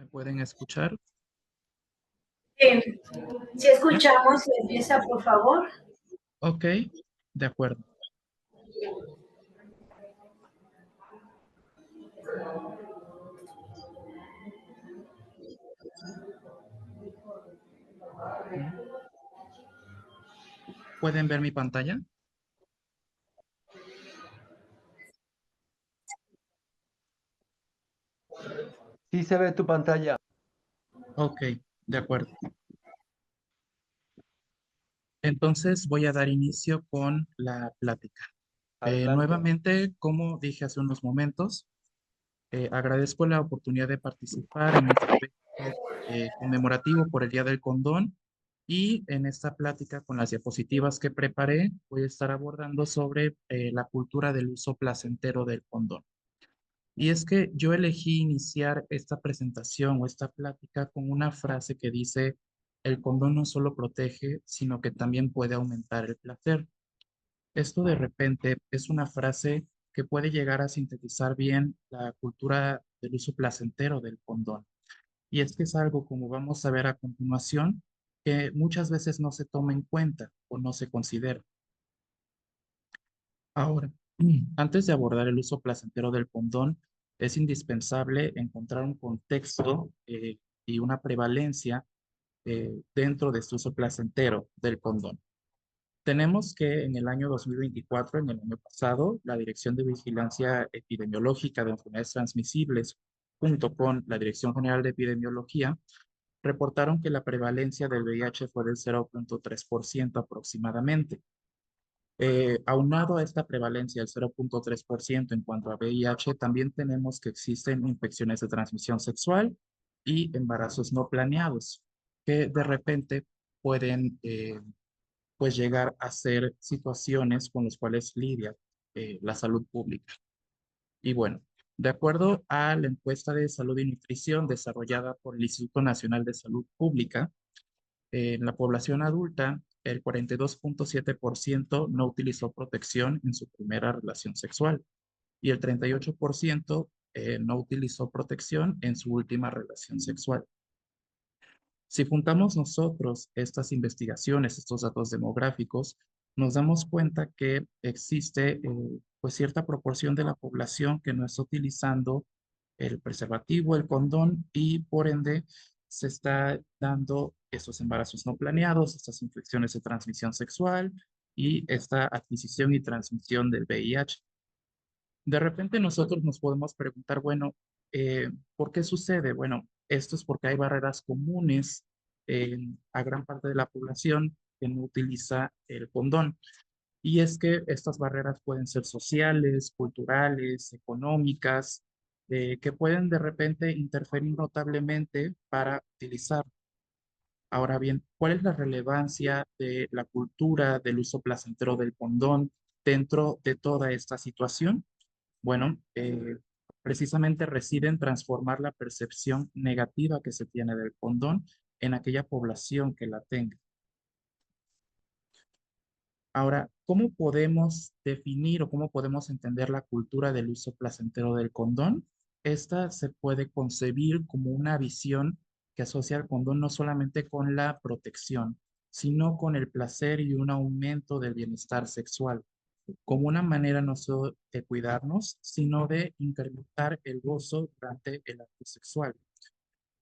¿Me pueden escuchar? Bien, si ¿Ya? escuchamos, empieza por favor. Ok, de acuerdo. Mm. ¿Pueden ver mi pantalla? Sí se ve tu pantalla. Ok, de acuerdo. Entonces voy a dar inicio con la plática. Adelante. Nuevamente, como dije hace unos momentos, agradezco la oportunidad de participar en este evento conmemorativo por el Día del Condón y en esta plática con las diapositivas que preparé voy a estar abordando sobre la cultura del uso placentero del condón. Y es que yo elegí iniciar esta presentación o esta plática con una frase que dice, el condón no solo protege, sino que también puede aumentar el placer. Esto de repente es una frase que puede llegar a sintetizar bien la cultura del uso placentero del condón. Y es que es algo, como vamos a ver a continuación, que muchas veces no se toma en cuenta o no se considera. Ahora, antes de abordar el uso placentero del condón, es indispensable encontrar un contexto y una prevalencia dentro de este uso placentero del condón. Tenemos que en el año 2024, en el año pasado, la Dirección de Vigilancia Epidemiológica de Enfermedades Transmisibles, junto con la Dirección General de Epidemiología, reportaron que la prevalencia del VIH fue del 0.3% aproximadamente. Aunado a esta prevalencia del 0.3% en cuanto a VIH, también tenemos que existen infecciones de transmisión sexual y embarazos no planeados, que de repente pueden pues llegar a ser situaciones con las cuales lidia la salud pública. Y bueno, de acuerdo a la encuesta de salud y nutrición desarrollada por el Instituto Nacional de Salud Pública, en la población adulta, el 42.7% no utilizó protección en su primera relación sexual y el 38% no utilizó protección en su última relación sexual. Si juntamos nosotros estas investigaciones, estos datos demográficos, nos damos cuenta que existe pues cierta proporción de la población que no está utilizando el preservativo, el condón y por ende se está dando estos embarazos no planeados, estas infecciones de transmisión sexual y esta adquisición y transmisión del VIH. De repente nosotros nos podemos preguntar, bueno, ¿por qué sucede? Bueno, esto es porque hay barreras comunes a gran parte de la población que no utiliza el condón. Y es que estas barreras pueden ser sociales, culturales, económicas, que pueden de repente interferir notablemente para utilizar. Ahora bien, ¿cuál es la relevancia de la cultura del uso placentero del condón dentro de toda esta situación? Bueno, precisamente reside en transformar la percepción negativa que se tiene del condón en aquella población que la tenga. Ahora, ¿cómo podemos definir o cómo podemos entender la cultura del uso placentero del condón? Esta se puede concebir como una visión que asocia al condón no solamente con la protección, sino con el placer y un aumento del bienestar sexual, como una manera no solo de cuidarnos, sino de incrementar el gozo durante el acto sexual.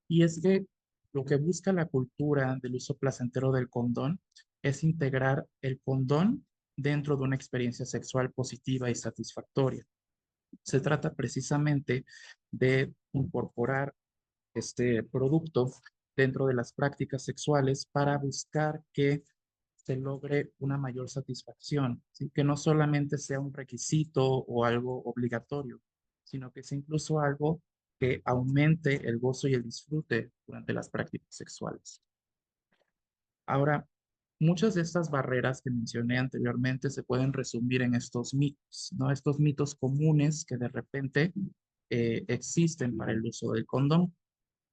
Y es que lo que busca la cultura del uso placentero del condón es integrar el condón dentro de una experiencia sexual positiva y satisfactoria. Se trata precisamente de incorporar este producto dentro de las prácticas sexuales para buscar que se logre una mayor satisfacción, ¿sí? Que no solamente sea un requisito o algo obligatorio, sino que sea incluso algo que aumente el gozo y el disfrute durante las prácticas sexuales. Ahora, muchas de estas barreras que mencioné anteriormente se pueden resumir en estos mitos, ¿no? Estos mitos comunes que de repente existen para el uso del condón.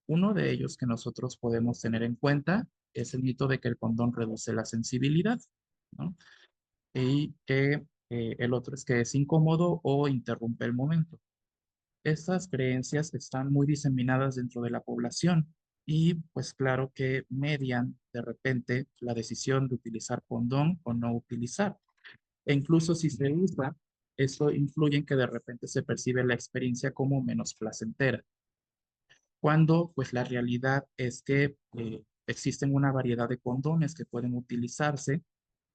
Uno de ellos que nosotros podemos tener en cuenta es el mito de que el condón reduce la sensibilidad, ¿no? Y que el otro es que es incómodo o interrumpe el momento. estas creencias están muy diseminadas dentro de la población y pues claro que median de repente la decisión de utilizar condón o no utilizar. E incluso si se usa, esto influye en que de repente se percibe la experiencia como menos placentera, cuando pues la realidad es que existen una variedad de condones que pueden utilizarse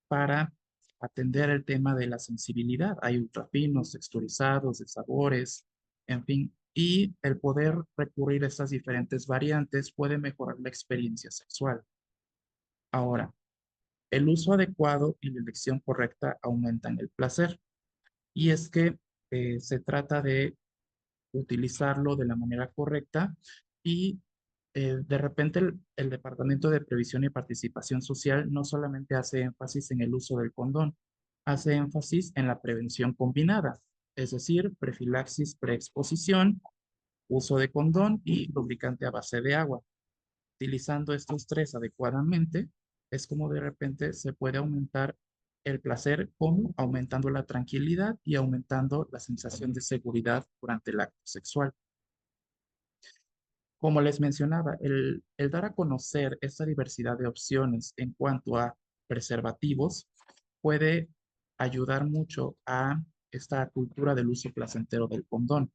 para atender el tema de la sensibilidad. Hay ultrafinos, texturizados, de sabores, en fin, y el poder recurrir a estas diferentes variantes puede mejorar la experiencia sexual. Ahora, el uso adecuado y la elección correcta aumentan el placer. Y es que se trata de utilizarlo de la manera correcta y de repente el Departamento de Previsión y Participación Social no solamente hace énfasis en el uso del condón, hace énfasis en la prevención combinada, es decir, profilaxis preexposición, uso de condón y lubricante a base de agua. Utilizando estos tres adecuadamente, es como de repente se puede aumentar el placer, como aumentando la tranquilidad y aumentando la sensación de seguridad durante el acto sexual. Como les mencionaba, el dar a conocer esta diversidad de opciones en cuanto a preservativos puede ayudar mucho a esta cultura del uso placentero del condón,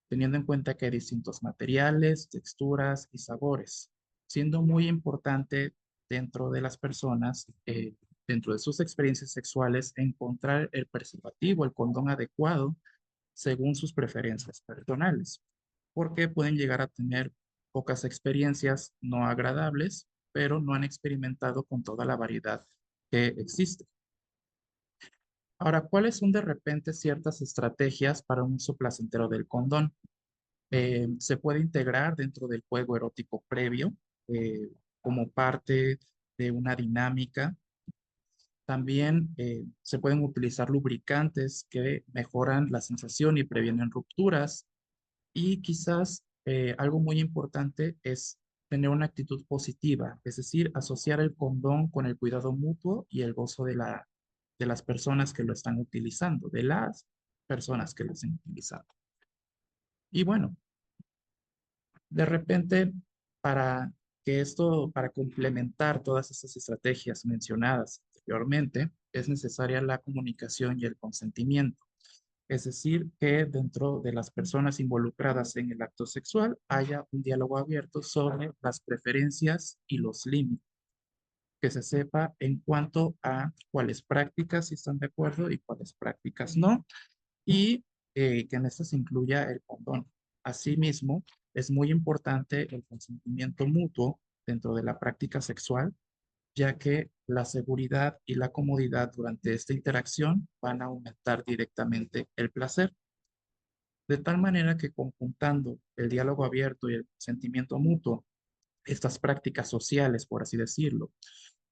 teniendo en cuenta que hay distintos materiales, texturas y sabores, siendo muy importante dentro de las personas, dentro de sus experiencias sexuales, encontrar el preservativo, el condón adecuado según sus preferencias personales, porque pueden llegar a tener pocas experiencias no agradables, pero no han experimentado con toda la variedad que existe. Ahora, ¿cuáles son de repente ciertas estrategias para un uso placentero del condón? Se puede integrar dentro del juego erótico previo como parte de una dinámica. También se pueden utilizar lubricantes que mejoran la sensación y previenen rupturas. Y quizás algo muy importante es tener una actitud positiva, es decir, asociar el condón con el cuidado mutuo y el gozo de las personas que lo están utilizando, de las personas que lo están utilizando. Y bueno, de repente, para para complementar todas estas estrategias mencionadas anteriormente, es necesaria la comunicación y el consentimiento. Es decir, que dentro de las personas involucradas en el acto sexual haya un diálogo abierto sobre las preferencias y los límites, que se sepa en cuanto a cuáles prácticas sí están de acuerdo y cuáles prácticas no, y que en esto se incluya el condón. Asimismo, es muy importante el consentimiento mutuo dentro de la práctica sexual, ya que la seguridad y la comodidad durante esta interacción van a aumentar directamente el placer, de tal manera que conjuntando el diálogo abierto y el consentimiento mutuo, estas prácticas sociales, por así decirlo,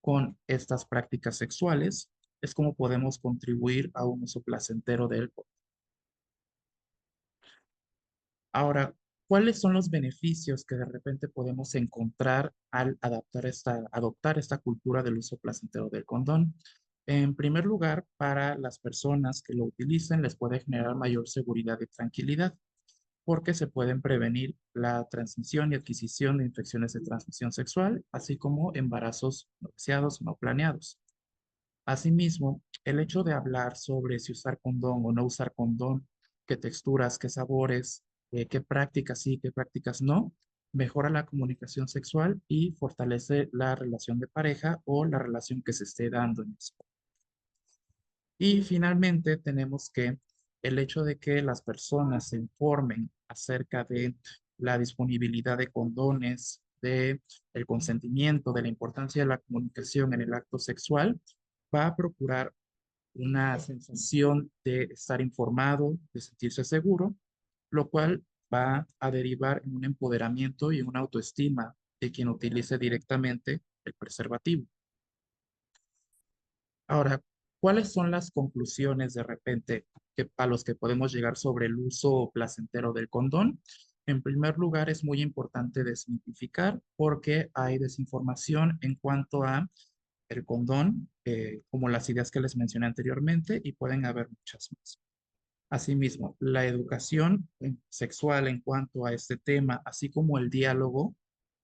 con estas prácticas sexuales, es como podemos contribuir a un uso placentero del cuerpo. Ahora, ¿cuáles son los beneficios que de repente podemos encontrar al adoptar esta cultura del uso placentero del condón? En primer lugar, para las personas que lo utilicen, les puede generar mayor seguridad y tranquilidad, porque se pueden prevenir la transmisión y adquisición de infecciones de transmisión sexual, así como embarazos no deseados o no planeados. Asimismo, el hecho de hablar sobre si usar condón o no usar condón, qué texturas, qué sabores, qué prácticas sí, qué prácticas no, mejora la comunicación sexual y fortalece la relación de pareja o la relación que se esté dando en eso. Y finalmente tenemos que el hecho de que las personas se informen acerca de la disponibilidad de condones, de el consentimiento, de la importancia de la comunicación en el acto sexual, va a procurar una sensación de estar informado, de sentirse seguro, lo cual va a derivar en un empoderamiento y una autoestima de quien utilice directamente el preservativo. Ahora, ¿cuáles son las conclusiones de repente a los que podemos llegar sobre el uso placentero del condón? En primer lugar, es muy importante desmitificar porque hay desinformación en cuanto a el condón, como las ideas que les mencioné anteriormente, y pueden haber muchas más. Asimismo, la educación sexual en cuanto a este tema, así como el diálogo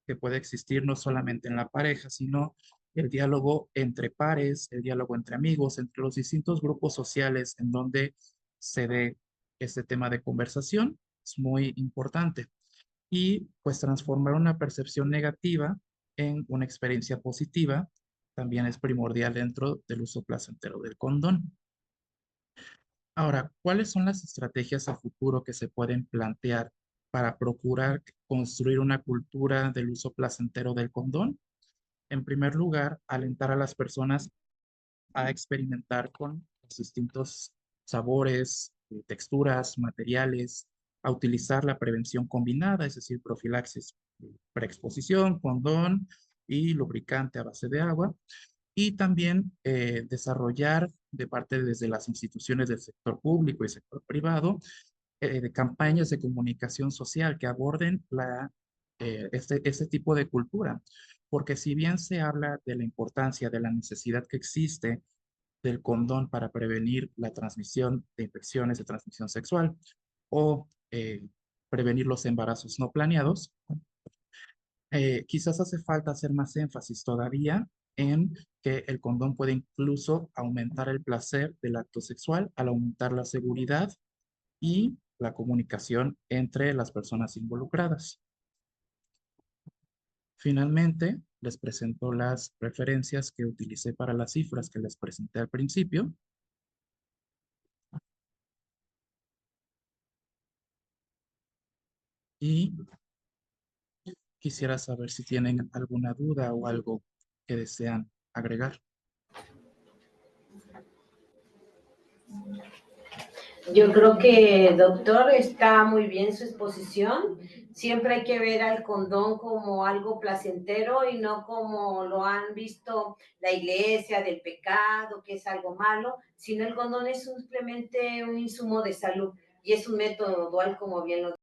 que puede existir no solamente en la pareja, sino el diálogo entre pares, el diálogo entre amigos, entre los distintos grupos sociales en donde se dé este tema de conversación, es muy importante. Y pues transformar una percepción negativa en una experiencia positiva también es primordial dentro del uso placentero del condón. Ahora, ¿cuáles son las estrategias a futuro que se pueden plantear para procurar construir una cultura del uso placentero del condón? En primer lugar, alentar a las personas a experimentar con los distintos sabores, texturas, materiales, a utilizar la prevención combinada, es decir, profilaxis, preexposición, condón y lubricante a base de agua, y también desarrollar de parte desde las instituciones del sector público y sector privado de campañas de comunicación social que aborden este tipo de cultura. Porque si bien se habla de la importancia, de la necesidad que existe del condón para prevenir la transmisión de infecciones de transmisión sexual o prevenir los embarazos no planeados, quizás hace falta hacer más énfasis todavía en que el condón puede incluso aumentar el placer del acto sexual al aumentar la seguridad y la comunicación entre las personas involucradas. Finalmente, les presento las referencias que utilicé para las cifras que les presenté al principio. Y quisiera saber si tienen alguna duda o algo que desean agregar. Yo creo que, doctor, está muy bien su exposición. Siempre hay que ver al condón como algo placentero y no como lo han visto la iglesia del pecado, que es algo malo, sino el condón es simplemente un insumo de salud y es un método dual, como bien lo